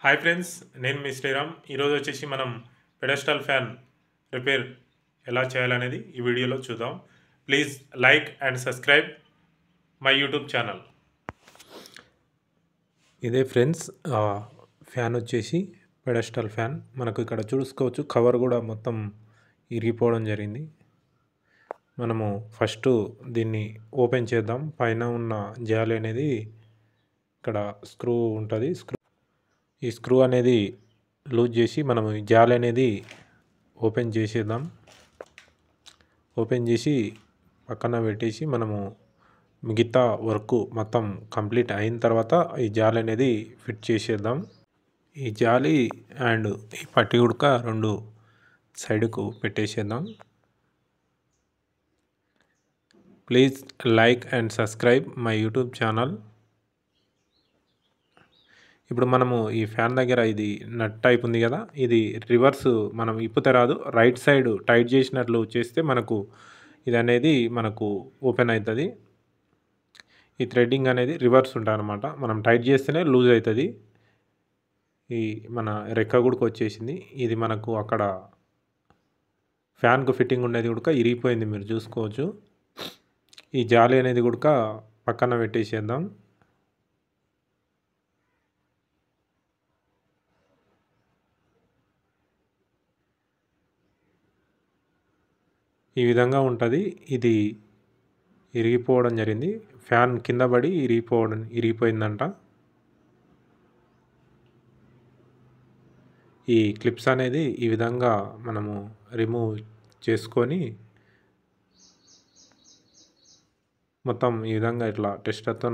Hi friends, నేను మీ శ్రీరామ్. ఈరోజు వచ్చేసి మనం పెడస్టల్ ఫ్యాన్ రిపేర్ ఎలా చేయాలనేది ఈ వీడియోలో చూద్దాం. Please like and subscribe my YouTube channel. ఇదే ఫ్రెండ్స్ ఫ్యాన్ వచ్చేసి పెడస్టల్ ఫ్యాన్. మనకు ఇక్కడ చూసుకోవచ్చు, కవర్ కూడా మొత్తం ఇరిగిపోవడం జరిగింది. మనము ఫస్ట్ దీన్ని ఓపెన్ చేద్దాం. పైన ఉన్న జాలి అనేది ఇక్కడ స్క్రూ ఉంటుంది. ఈ స్క్రూ అనేది లూజ్ చేసి మనము ఈ జాలి అనేది ఓపెన్ చేసేద్దాం. ఓపెన్ చేసి పక్కన పెట్టేసి మనము మిగతా వర్క్ మొత్తం కంప్లీట్ అయిన తర్వాత ఈ జాలి అనేది ఫిట్ చేసేద్దాం. ఈ జాలి అండ్ ఈ పట్టి ఉడక రెండు సైడ్కు పెట్టేసేద్దాం. Please like and subscribe my YouTube channel. ఇప్పుడు మనము ఈ ఫ్యాన్ దగ్గర ఇది నట్ టైప్ ఉంది కదా, ఇది రివర్స్ మనం ఇప్పుతే రాదు. రైట్ సైడ్ టైట్ చేసినట్లు చేస్తే మనకు ఇది అనేది మనకు ఓపెన్ అవుతుంది. ఈ థ్రెడ్డింగ్ అనేది రివర్స్ ఉంటుంది అనమాట. మనం టైట్ చేస్తేనే లూజ్ అవుతుంది. ఈ మన రెక్క గుడక వచ్చేసింది. ఇది మనకు అక్కడ ఫ్యాన్కు ఫిట్టింగ్ ఉండేది కూడా ఇరిగిపోయింది, మీరు చూసుకోవచ్చు. ఈ జాలి అనేది కూడా పక్కన పెట్టేసేద్దాం. ఈ విధంగా ఉంటుంది. ఇది ఇరిగిపోవడం జరిగింది. ఫ్యాన్ కింద పడి ఇరిగిపోయిందంట. ఈ క్లిప్స్ అనేది ఈ విధంగా మనము రిమూవ్ చేసుకొని మొత్తం ఈ విధంగా ఇట్లా టెస్టర్తో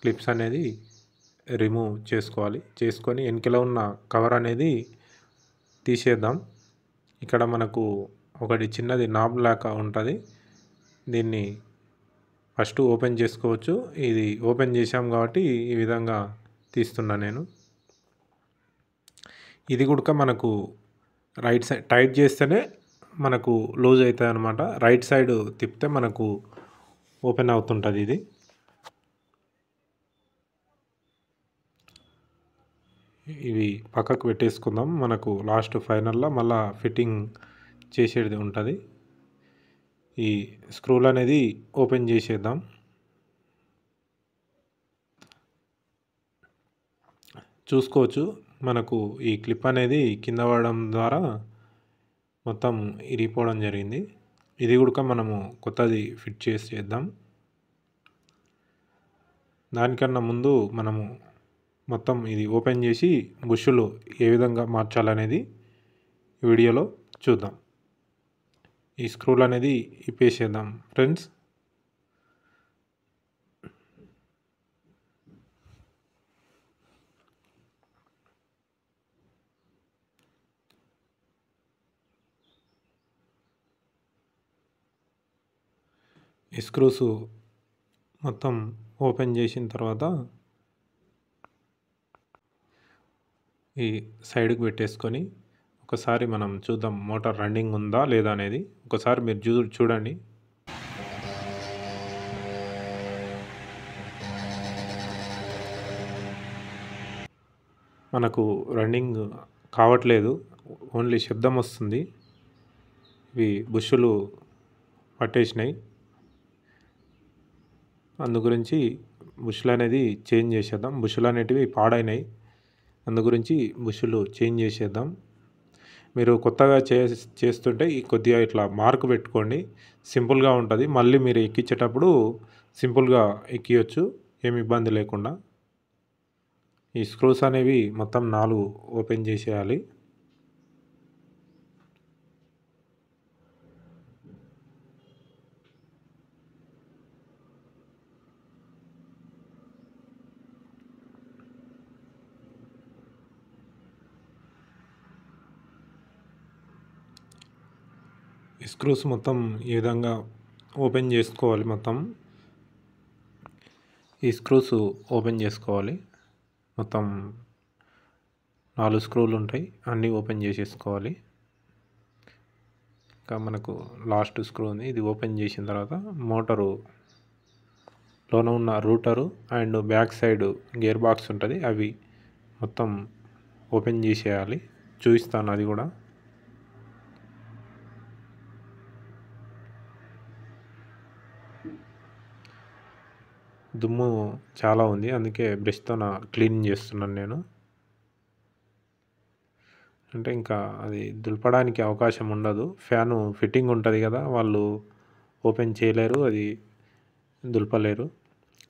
క్లిప్స్ అనేది రిమూవ్ చేసుకోవాలి. చేసుకొని వెనకలో ఉన్న కవర్ అనేది తీసేద్దాం. ఇక్కడ మనకు ఒకటి చిన్నది నాబ్ లాగా ఉంటుంది. దీన్ని ఫస్ట్ ఓపెన్ చేసుకోవచ్చు. ఇది ఓపెన్ చేసాం కాబట్టి ఈ విధంగా తీస్తున్నా నేను. ఇది కూడా మనకు రైట్ సైడ్ టైట్ చేస్తేనే మనకు లూజ్ అవుతుంది అనమాట. రైట్ సైడ్ తిప్పితే మనకు ఓపెన్ అవుతుంటుంది. ఇది ఇవి పక్కకు పెట్టేసుకుందాం. మనకు లాస్ట్ ఫైనల్లో మళ్ళీ ఫిట్టింగ్ చేసేది ఉంటుంది. ఈ స్క్రూలు అనేది ఓపెన్ చేసేద్దాం. చూసుకోవచ్చు, మనకు ఈ క్లిప్ అనేది కింద పడడం ద్వారా మొత్తం ఇరిగిపోవడం జరిగింది. ఇది కూడా మనము కొత్తది ఫిట్ చేసేద్దాం. దానికన్నా ముందు మనము మొత్తం ఇది ఓపెన్ చేసి బుష్లు ఏ విధంగా మార్చాలనేది వీడియోలో చూద్దాం. ఈ స్క్రూలు అనేది ఇప్పేసేద్దాం ఫ్రెండ్స్. ఈ స్క్రూస్ మొత్తం ఓపెన్ చేసిన తర్వాత ఈ సైడ్కి పెట్టేసుకొని ఒకసారి మనం చూద్దాం మోటార్ రన్నింగ్ ఉందా లేదా అనేది. ఒకసారి మీరు చూడండి. మనకు రన్నింగ్ కావట్లేదు, ఓన్లీ శబ్దం వస్తుంది. ఇవి బుష్లు పట్టేసినాయి. అందు గురించి బుష్లు అనేది చేంజ్ చేసేద్దాం. బుష్లు అనేటివి పాడైనాయి, అందు గురించి బుష్లు చేంజ్ చేసేద్దాం. మీరు కొత్తగా చేస్తుంటే కొద్దిగా ఇట్లా మార్క్ పెట్టుకోండి, సింపుల్గా ఉంటుంది. మళ్ళీ మీరు ఎక్కించేటప్పుడు సింపుల్గా ఎక్కియచ్చు, ఏమి ఇబ్బంది లేకుండా. ఈ స్క్రూస్ అనేవి మొత్తం 4 ఓపెన్ చేసేయాలి. ఈ స్క్రూస్ మొత్తం ఈ విధంగా ఓపెన్ చేసుకోవాలి. మొత్తం ఈ స్క్రూస్ ఓపెన్ చేసుకోవాలి. మొత్తం 4 స్క్రూలు ఉంటాయి, అన్నీ ఓపెన్ చేసేసుకోవాలి. ఇంకా మనకు లాస్ట్ స్క్రూ ఉంది. ఇది ఓపెన్ చేసిన తర్వాత మోటారు లోన ఉన్న rotor and back side gear box ఉంటుంది, అవి మొత్తం ఓపెన్ చేసేయాలి. చూపిస్తాను అది కూడా. దుమ్ము చాలా ఉంది, అందుకే బ్రష్తో క్లీన్ చేస్తున్నాను నేను. అంటే ఇంకా అది దులపడానికి అవకాశం ఉండదు. ఫ్యాను ఫిట్టింగ్ ఉంటుంది కదా, వాళ్ళు ఓపెన్ చేయలేరు, అది దులపలేరు.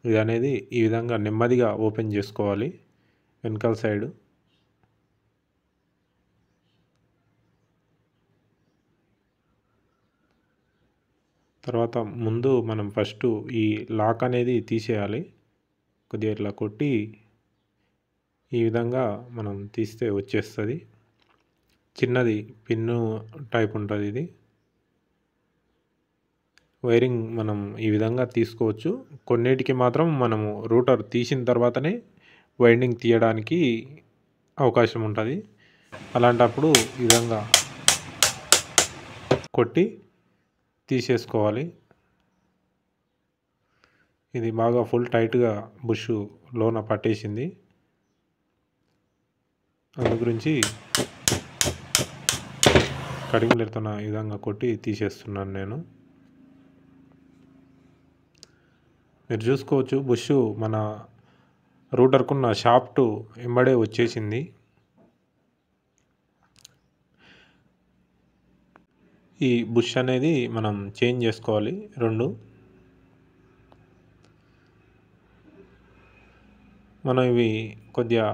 ఇది అనేది ఈ విధంగా నెమ్మదిగా ఓపెన్ చేసుకోవాలి వెనకాల సైడు. తర్వాత ముందు మనం ఫస్ట్ ఈ లాక్ అనేది తీసేయాలి. కొద్దిగా ఇట్లా కొట్టి ఈ విధంగా మనం తీస్తే వచ్చేస్తుంది. చిన్నది పిన్ను టైప్ ఉంటుంది ఇది. వైరింగ్ మనం ఈ విధంగా తీసుకోవచ్చు. కొన్నిటికి మాత్రం మనము రూటర్ తీసిన తర్వాతనే వైండింగ్ తీయడానికి అవకాశం ఉంటుంది. అలాంటప్పుడు ఈ విధంగా కొట్టి తీసేసుకోవాలి. ఇది బాగా ఫుల్ టైట్గా బుష్ లోన పట్టేసింది, అందు గురించి కటింగ్ బ్లేడ్తో ఈ విధంగా కొట్టి తీసేస్తున్నాను నేను. మీరు చూసుకోవచ్చు బుష్ మన రూటర్కున్న షాఫ్ట్ ఎంబడే వచ్చేసింది. ఈ బుష్ అనేది మనం చేంజ్ చేసుకోవాలి రెండు. మనం ఇవి కొద్దిగా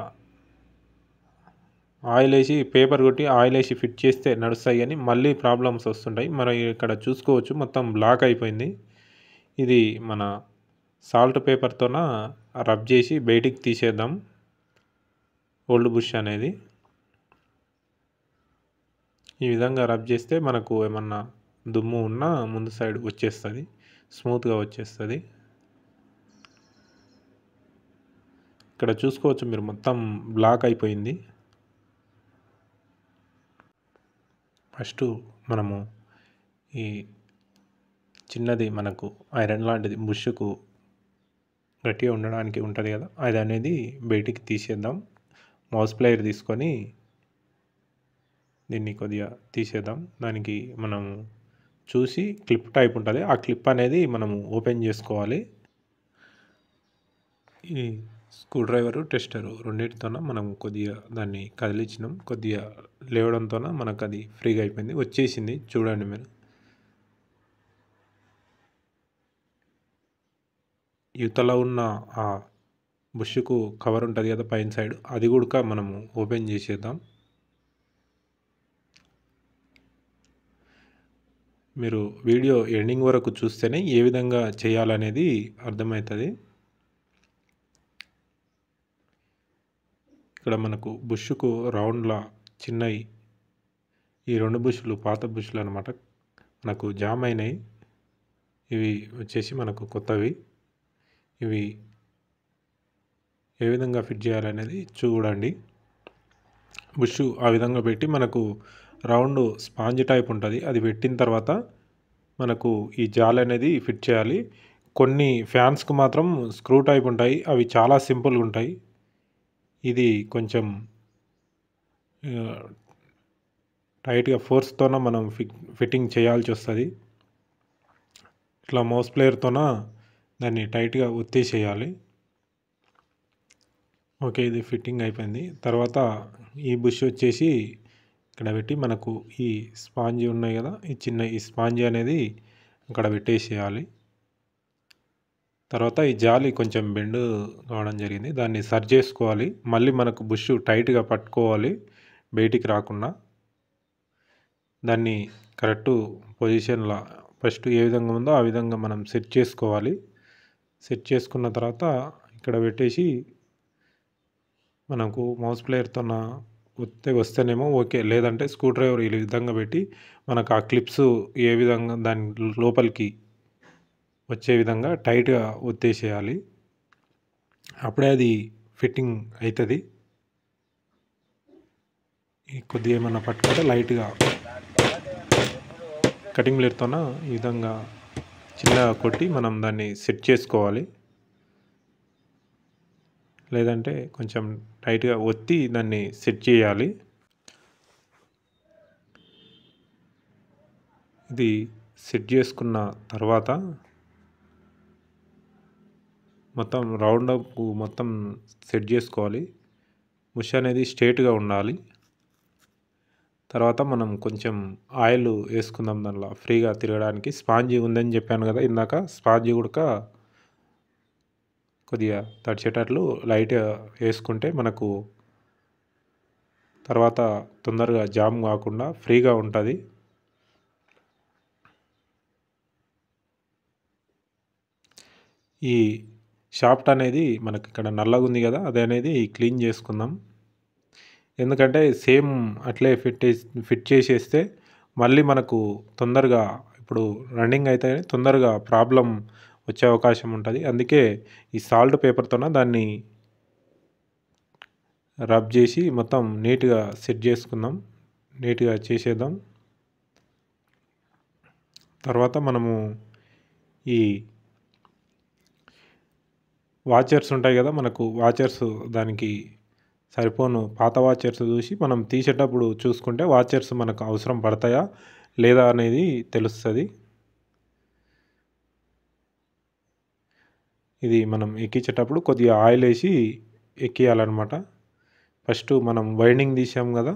ఆయిల్ వేసి పేపర్ కొట్టి ఆయిల్ వేసి ఫిట్ చేస్తే నడుస్తాయి, కానీ మళ్ళీ ప్రాబ్లమ్స్ వస్తుంటాయి. మనం ఇక్కడ చూసుకోవచ్చు మొత్తం బ్లాక్ అయిపోయింది. ఇది మన సాల్ట్ పేపర్తోన రబ్ చేసి బయటికి తీసేద్దాం ఓల్డ్ బుష్ అనేది. ఈ విధంగా రబ్ చేస్తే మనకు ఏమన్నా దుమ్ము ఉన్నా ముందు సైడ్ వచ్చేస్తుంది, స్మూత్గా వచ్చేస్తుంది. ఇక్కడ చూసుకోవచ్చు మీరు మొత్తం బ్లాక్ అయిపోయింది. ఫస్ట్ మనము ఈ చిన్నది మనకు ఐరన్ లాంటిది బుష్కు గట్టిగా ఉండడానికి ఉంటుంది కదా, అది అనేది బయటికి తీసేద్దాం. మౌస్ ప్లేయర్ తీసుకొని దీన్ని కొద్దిగా తీసేద్దాం. దానికి మనం చూసి క్లిప్ టైప్ ఉంటుంది, ఆ క్లిప్ అనేది మనము ఓపెన్ చేసుకోవాలి. ఈ స్క్రూ డ్రైవరు టెస్టరు రెండింటితోన మనం కొద్దిగా దాన్ని కదిలించినాం, కొద్దిగా లేవడంతో మనకు అది ఫ్రీగా అయిపోయింది, వచ్చేసింది. చూడండి మీరు. యువతల ఉన్న ఆ బుష్కు కవర్ ఉంటుంది కదా పైన సైడ్, అది కూడా మనము ఓపెన్ చేసేద్దాం. మీరు వీడియో ఎండింగ్ వరకు చూస్తేనే ఏ విధంగా చేయాలనేది అర్థమవుతుంది. ఇక్కడ మనకు బుష్కు రౌండ్లా చిన్నవి ఈ రెండు బుష్లు పాత బుష్లు అనమాట, మనకు జామ్ అయినాయి. ఇవి వచ్చేసి మనకు కొత్తవి. ఇవి ఏ విధంగా ఫిట్ చేయాలనేది చూడండి. బుష్ ఆ విధంగా పెట్టి మనకు రౌండ్ స్పాంజ్ టైప్ ఉంటుంది, అది పెట్టిన తర్వాత మనకు ఈ జాల్ అనేది ఫిట్ చేయాలి. కొన్ని ఫ్యాన్స్కి మాత్రం స్క్రూ టైప్ ఉంటాయి, అవి చాలా సింపుల్గా ఉంటాయి. ఇది కొంచెం టైట్గా ఫోర్స్తోన మనం ఫిట్టింగ్ చేయాల్సి వస్తుంది. ఇట్లా మౌస్ ప్లేయర్తోన దాన్ని టైట్గా ఒత్తేసేయాలి. ఓకే, ఇది ఫిట్టింగ్ అయిపోయింది. తర్వాత ఈ బుష్ వచ్చేసి ఇక్కడ పెట్టి మనకు ఈ స్పాంజ్ ఉన్నాయి కదా, ఈ చిన్న ఈ స్పాంజ్ అనేది అక్కడ పెట్టేసేయాలి. తర్వాత ఈ జాలి కొంచెం బెండ్ కావడం జరిగింది, దాన్ని సరి చేసుకోవాలి. మళ్ళీ మనకు బుష్ టైట్గా పట్టుకోవాలి బయటికి రాకుండా. దాన్ని కరెక్ట్ పొజిషన్లో ఫస్ట్ ఏ విధంగా ఉందో ఆ విధంగా మనం సెట్ చేసుకోవాలి. సెట్ చేసుకున్న తర్వాత ఇక్కడ పెట్టేసి మనకు మౌస్ ప్లేయర్తో వస్తేనేమో ఓకే, లేదంటే స్క్రూ డ్రైవర్ ఈ విధంగా పెట్టి మనకు ఆ క్లిప్స్ ఏ విధంగా దాని లోపలికి వచ్చే విధంగా టైట్గా ఒత్తేసేయాలి. అప్పుడే అది ఫిట్టింగ్ అవుతుంది. కొద్దిగా ఏమన్నా పట్టుకుంటే లైట్గా కటింగ్ బ్లేడ్తో ఈ విధంగా చిన్నగా కొట్టి మనం దాన్ని సెట్ చేసుకోవాలి. లేదంటే కొంచెం టైట్‌గా ఒత్తి దాన్ని సెట్ చేయాలి. ఇది సెట్ చేసుకున్న తర్వాత మొత్తం రౌండప్ మొత్తం సెట్ చేసుకోవాలి. ముష్ అనేది స్ట్రెయిట్‌గా ఉండాలి. తర్వాత మనం కొంచెం ఆయిల్ వేసుకుందాం దానిలో ఫ్రీగా తిరగడానికి. స్పాంజీ ఉందని చెప్పాను కదా ఇందాక, స్పాంజీ కూడా కొద్దిగా తడిచేటట్లు లైట్‌గా వేసుకుంటే మనకు తర్వాత తొందరగా జామ్ కాకుండా ఫ్రీగా ఉంటుంది. ఈ షాఫ్ట్ అనేది మనకి ఇక్కడ నల్లగా ఉంది కదా, అది అనేది క్లీన్ చేసుకుందాం. ఎందుకంటే సేమ్ అట్లే ఫిట్ చేసేస్తే మళ్ళీ మనకు తొందరగా ఇప్పుడు రన్నింగ్ అయితే తొందరగా ప్రాబ్లం వచ్చే అవకాశం ఉంటుంది. అందుకే ఈ సాల్ట్ పేపర్తోన దాన్ని రబ్ చేసి మొత్తం నీట్గా సెట్ చేసుకుందాం, నీట్గా చేసేద్దాం. తర్వాత మనము ఈ వాచర్స్ ఉంటాయి కదా, మనకు వాచర్స్ దానికి సరిపోను పాత వాచర్స్ చూసి మనం తీసేటప్పుడు చూసుకుంటే వాచర్స్ మనకు అవసరం పడతాయా లేదా అనేది తెలుస్తుంది. ఇది మనం ఎక్కించేటప్పుడు కొద్దిగా ఆయిల్ వేసి ఎక్కియాలన్నమాట. ఫస్ట్ మనం వైండింగ్ తీసాం కదా,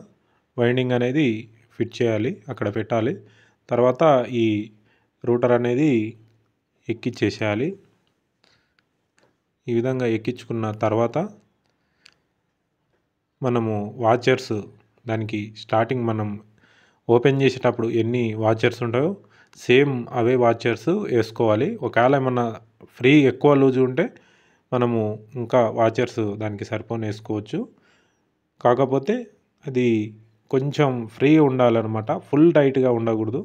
వైండింగ్ అనేది ఫిట్ చేయాలి, అక్కడ పెట్టాలి. తర్వాత ఈ రూటర్ అనేది ఎక్కించేసేయాలి. ఈ విధంగా ఎక్కించుకున్న తర్వాత మనము వాచర్స్ దానికి స్టార్టింగ్ మనం ఓపెన్ చేసేటప్పుడు ఎన్ని వాచర్స్ ఉంటాయో సేమ్ అవే వాచర్స్ వేసుకోవాలి. ఒకవేళ ఏమన్నా ఫ్రీ ఎక్కువ లూజ్ ఉంటే మనము ఇంకా వాచర్స్ దానికి సరిపోని వేసుకోవచ్చు. కాకపోతే అది కొంచెం ఫ్రీ ఉండాలన్నమాట, ఫుల్ టైట్గా ఉండకూడదు.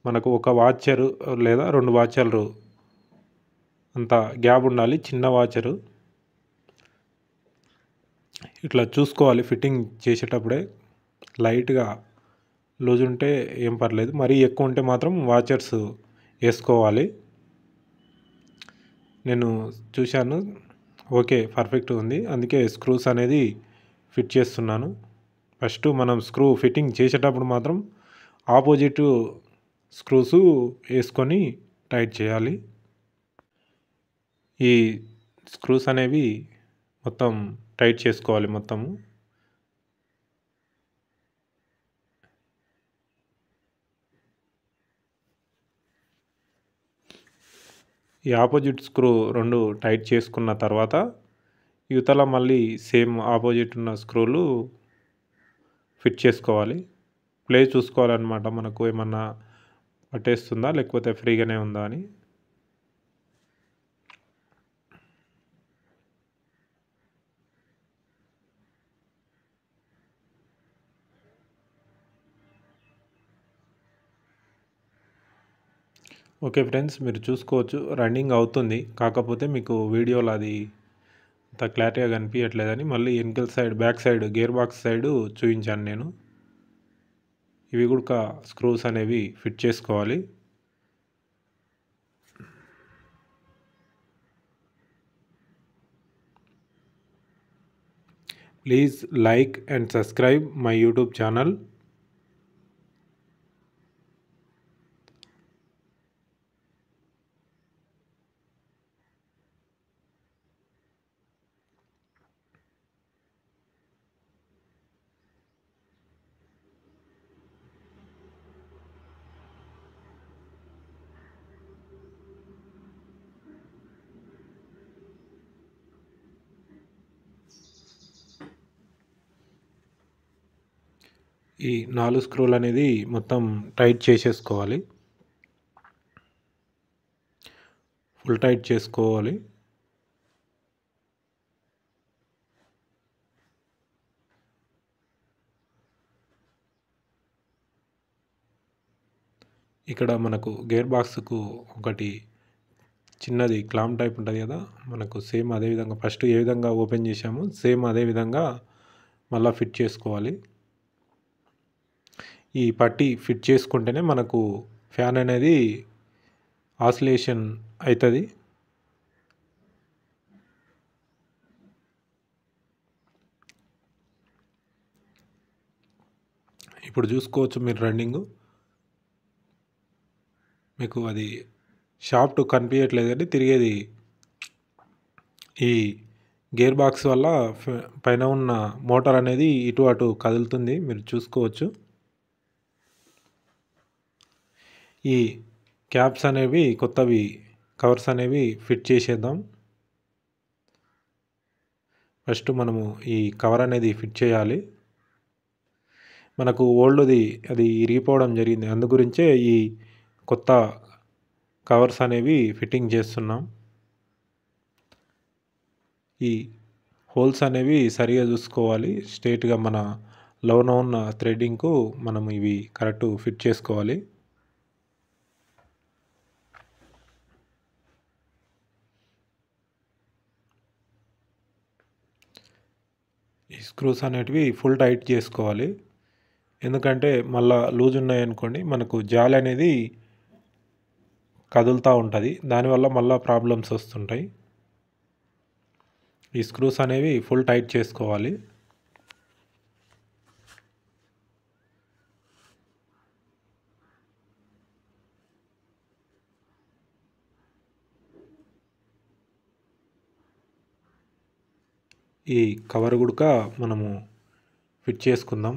మనకు ఒక వాచరు లేదా 2 వాచర్లు అంత గ్యాప్ ఉండాలి, చిన్న వాచరు. ఇట్లా చూసుకోవాలి ఫిట్టింగ్ చేసేటప్పుడే. లైట్గా లూజ్ ఉంటే ఏం పర్లేదు, మరీ ఎక్కువ ఉంటే మాత్రం వాచర్స్ వేసుకోవాలి. నేను చూశాను, ఓకే పర్ఫెక్ట్ ఉంది, అందుకే స్క్రూస్ అనేది ఫిట్ చేస్తున్నాను. ఫస్ట్ మనం స్క్రూ ఫిట్టింగ్ చేసేటప్పుడు మాత్రం ఆపోజిట్ స్క్రూస్ వేసుకొని టైట్ చేయాలి. ఈ స్క్రూస్ అనేవి మొత్తం టైట్ చేసుకోవాలి మొత్తము. ఈ ఆపోజిట్ స్క్రూ 2 టైట్ చేసుకున్న తర్వాత యువతల మళ్ళీ సేమ్ ఆపోజిట్ ఉన్న స్క్రూలు ఫిట్ చేసుకోవాలి. ప్లేస్ చూసుకోవాలన్నమాట, మనకు ఏమన్నా పట్టేస్తుందా లేకపోతే ఫ్రీగానే ఉందా అని. ఓకే ఫ్రెండ్స్, మీరు చూసుకోవచ్చు రన్నింగ్ అవుతుంది. కాకపోతే మీకు వీడియోలో అది అంత క్లారిటీగా కనిపించట్లేదని మళ్ళీ వెనకల side back side gear box side చూపించాను నేను. ఇవి కూడా స్క్రూస్ అనేవి ఫిట్ చేసుకోవాలి. Please like and subscribe my YouTube channel. ఈ 4 స్క్రూలు అనేది మొత్తం టైట్ చేసేసుకోవాలి, ఫుల్ టైట్ చేసుకోవాలి. ఇక్కడ మనకు గేర్ బాక్స్కు ఒకటి చిన్నది క్లాంప్ టైప్ ఉంటుంది కదా, మనకు సేమ్ అదే విధంగా ఫస్ట్ ఏ విధంగా ఓపెన్ చేసామో సేమ్ అదే విధంగా మళ్ళీ ఫిట్ చేసుకోవాలి. ఈ పట్టీ ఫిట్ చేసుకుంటేనే మనకు ఫ్యాన్ అనేది ఆసిలేషన్ అవుతుంది. ఇప్పుడు చూసుకోవచ్చు మీరు రన్నింగ్. మీకు అది షాఫ్ట్ కనిపించట్లేదు కానీ తిరిగేది ఈ గేర్ బాక్స్ వల్ల పైన ఉన్న మోటార్ అనేది ఇటు అటు కదులుతుంది, మీరు చూసుకోవచ్చు. ఈ క్యాప్స్ అనేవి కొత్తవి కవర్స్ అనేవి ఫిట్ చేసేద్దాం. ఫస్ట్ మనము ఈ కవర్ అనేది ఫిట్ చేయాలి. మనకు ఓల్డ్ది అది ఇరిగిపోవడం జరిగింది, అందు గురించే ఈ కొత్త కవర్స్ అనేవి ఫిట్టింగ్ చేస్తున్నాం. ఈ హోల్స్ అనేవి సరిగా చూసుకోవాలి. స్ట్రైట్గా మన లోన ఉన్న థ్రెడ్డింగ్కు మనం ఇవి కరెక్ట్ ఫిట్ చేసుకోవాలి. ఈ స్క్రూస్ అనేటివి ఫుల్ టైట్ చేసుకోవాలి. ఎందుకంటే మళ్ళా లూజ్ ఉన్నాయనుకోండి మనకు జాలి అనేది కదులుతూ ఉంటుంది, దానివల్ల మళ్ళీ ప్రాబ్లమ్స్ వస్తుంటాయి. ఈ స్క్రూస్ అనేవి ఫుల్ టైట్ చేసుకోవాలి. ఈ కవర్ గుడక మనము ఫిట్ చేసుకుందాం.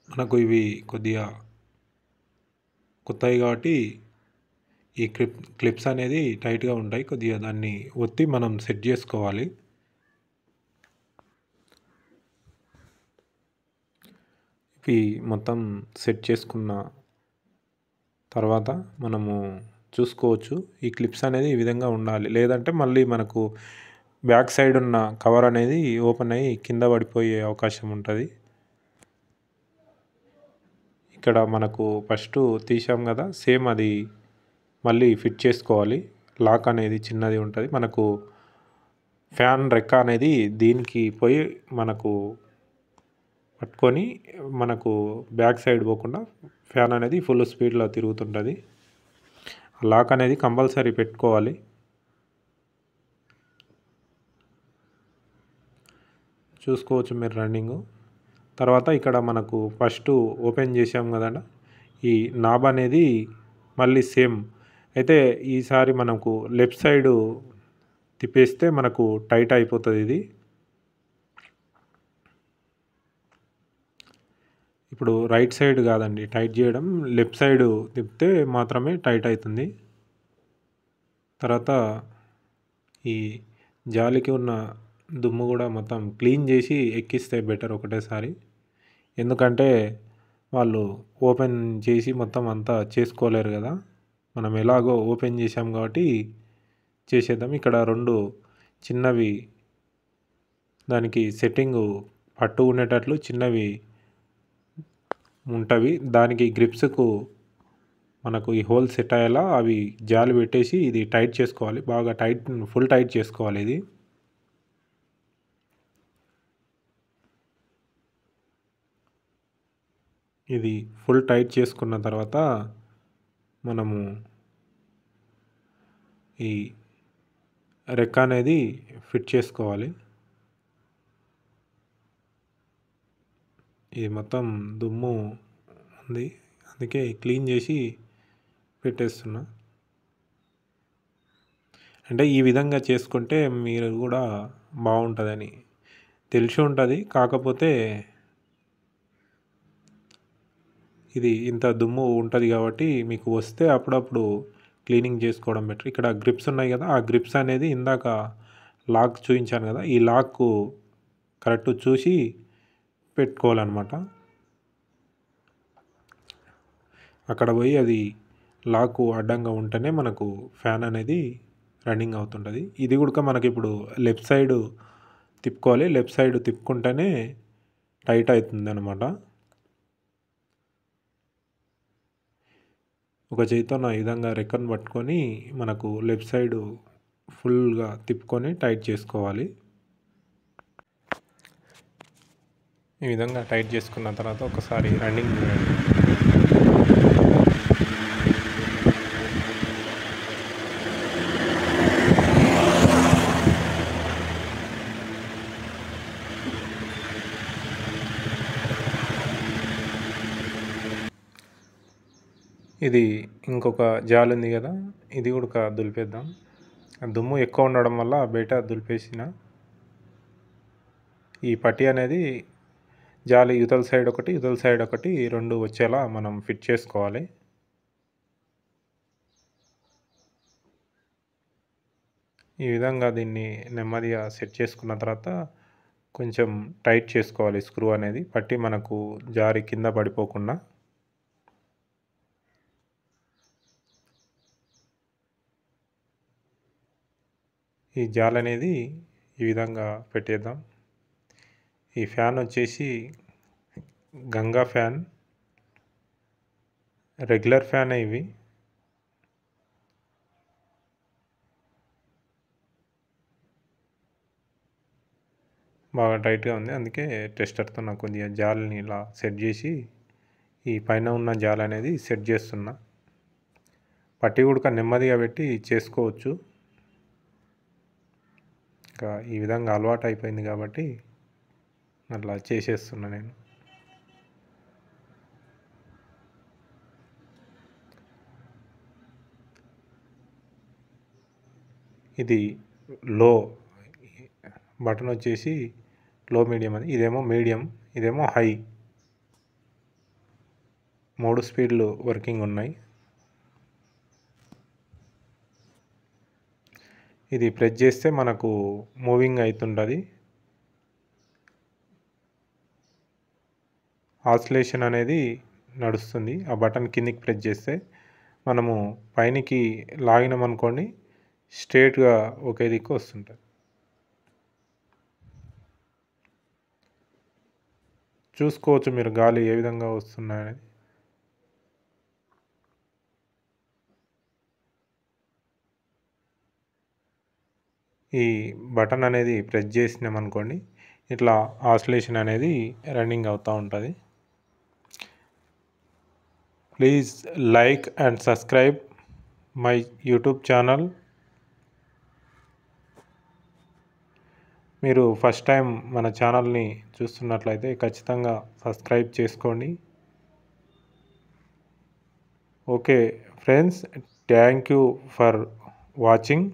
మనకు ఇవి కొద్దిగా కొత్తవి కాబట్టి ఈ క్లిప్స్ అనేది టైట్గా ఉంటాయి, కొద్దిగా దాన్ని ఒత్తి మనం సెట్ చేసుకోవాలి. ఇవి మొత్తం సెట్ చేసుకున్న తర్వాత మనము చూసుకోవచ్చు ఈ క్లిప్స్ అనేది ఈ విధంగా ఉండాలి, లేదంటే మళ్ళీ మనకు బ్యాక్ సైడ్ ఉన్న కవర్ అనేది ఓపెన్ అయ్యి కింద పడిపోయే అవకాశం ఉంటుంది. ఇక్కడ మనకు ఫస్ట్ తీసాం కదా, సేమ్ అది మళ్ళీ ఫిట్ చేసుకోవాలి. లాక్ అనేది చిన్నది ఉంటుంది, మనకు ఫ్యాన్ రెక్క అనేది దీనికి పోయి మనకు పట్టుకొని మనకు బ్యాక్ సైడ్ పోకుండా ఫ్యాన్ అనేది ఫుల్ స్పీడ్లో తిరుగుతుంటుంది. లాక్ అనేది కంపల్సరీ పెట్టుకోవాలి. చూసుకోవచ్చు మీరు రన్నింగ్. తర్వాత ఇక్కడ మనకు ఫస్ట్ ఓపెన్ చేసాం కదండి, ఈ నాబ్ అనేది మళ్ళీ సేమ్ అయితే ఈసారి మనకు లెఫ్ట్ సైడ్ తిప్పేస్తే మనకు టైట్ అయిపోతుంది. ఇది ఇప్పుడు రైట్ సైడ్ కాదండి టైట్ చేయడం, లెఫ్ట్ సైడ్ తిప్పితే మాత్రమే టైట్ అవుతుంది. తర్వాత ఈ జాలికి ఉన్న దుమ్ము కూడా మొత్తం క్లీన్ చేసి ఎక్కిస్తే బెటర్ ఒకటేసారి, ఎందుకంటే వాళ్ళు ఓపెన్ చేసి మొత్తం అంతా చేసుకోలేరు కదా. మనం ఎలాగో ఓపెన్ చేసాం కాబట్టి చేసేద్దాం. ఇక్కడ రెండు చిన్నవి దానికి సెట్టింగ్ పట్టు ఉండేటట్లు చిన్నవి ఉంటవి, దానికి గ్రిప్స్కు మనకు ఈ హోల్ సెట్ అయ్యేలా అవి జాలి పెట్టేసి ఇది టైట్ చేసుకోవాలి. బాగా టైట్ ఫుల్ టైట్ చేసుకోవాలి. ఇది ఫుల్ టైట్ చేసుకున్న తర్వాత మనము ఈ రెక్క అనేది ఫిట్ చేసుకోవాలి. ఇది మొత్తం దుమ్ము ఉంది, అందుకే క్లీన్ చేసి పెట్టేస్తున్నా. అంటే ఈ విధంగా చేసుకుంటే మీరు కూడా బాగుంటుందని తెలిసి ఉంటుంది, కాకపోతే ఇది ఇంత దుమ్ము ఉంటుంది కాబట్టి మీకు వస్తే అప్పుడప్పుడు క్లీనింగ్ చేసుకోవడం బెటర్. ఇక్కడ గ్రిప్స్ ఉన్నాయి కదా, ఆ గ్రిప్స్ అనేది ఇందాక లాక్ చూపించాను కదా, ఈ లాక్ కరెక్ట్ చూసి పెట్టుకోవాలన్నమాట. అక్కడ పోయి అది లాక్ అడ్డంగా ఉంటేనే మనకు ఫ్యాన్ అనేది రన్నింగ్ అవుతుంటుంది. ఇది కూడా మనకి ఇప్పుడు లెఫ్ట్ సైడ్ తిప్పుకోవాలి, లెఫ్ట్ సైడ్ తిప్పుకుంటేనే టైట్ అవుతుంది అన్నమాట. ఒక చేతితో నా విధంగా రెక్కను పట్టుకొని మనకు లెఫ్ట్ సైడ్ ఫుల్గా తిప్పుకొని టైట్ చేసుకోవాలి. ఈ విధంగా టైట్ చేసుకున్న తర్వాత ఒకసారి రన్నింగ్ చేయండి. ఇది ఇంకొక జాలి ఉంది కదా, ఇది కూడా దులిపేద్దాం. దుమ్ము ఎక్కువ ఉండడం వల్ల బయట దులిపేసిన. ఈ పట్టీ అనేది జాలి యువతల సైడ్ ఒకటి 2 వచ్చేలా మనం ఫిట్ చేసుకోవాలి. ఈ విధంగా దీన్ని నెమ్మదిగా సెట్ చేసుకున్న తర్వాత కొంచెం టైట్ చేసుకోవాలి స్క్రూ అనేది, పట్టీ మనకు జారి కింద పడిపోకుండా. ఈ జాలి అనేది ఈ విధంగా పెట్టేద్దాం. ఈ ఫ్యాన్ వచ్చేసి గంగా ఫ్యాన్, రెగ్యులర్ ఫ్యాన్ ఇవి. బాగా టైట్గా ఉంది, అందుకే టెస్టర్తో నాకు కొద్దిగా జాలిని ఇలా సెట్ చేసి ఈ పైన ఉన్న జాలి అనేది సెట్ చేస్తున్నా. పట్టీ కూడా నెమ్మదిగా పెట్టి చేసుకోవచ్చు. ఇంకా ఈ విధంగా అలవాటు అయిపోయింది కాబట్టి అట్లా చేసేస్తున్నా నేను. ఇది లో బటన్ వచ్చేసి లో మీడియం అది, ఇదేమో మీడియం, ఇదేమో హై. 3 స్పీడ్లు వర్కింగ్ ఉన్నాయి. ఇది ప్రెస్ చేస్తే మనకు మూవింగ్ అవుతుంటుంది. ఆసిలేషన్ అనేది నడుస్తుంది. ఆ బటన్ కిందికి ప్రెస్ చేస్తే మనము పైనకి లాగినామనుకోండి, స్ట్రేట్గా ఒకే దిక్కు వస్తుంటుంది. చూసుకోవచ్చు మీరు గాలి ఏ విధంగా వస్తున్నాయని. ఈ బటన్ అనేది ప్రెస్ చేసినామనుకోండి, ఇట్లా ఆసిలేషన్ అనేది రన్నింగ్ అవుతూ ఉంటుంది. Please like and subscribe my YouTube channel. మీరు ఫస్ట్ టైం మన ఛానల్ని చూస్తున్నట్లయితే ఖచ్చితంగా సబ్స్క్రైబ్ చేసుకోండి. Okay friends, thank you for watching.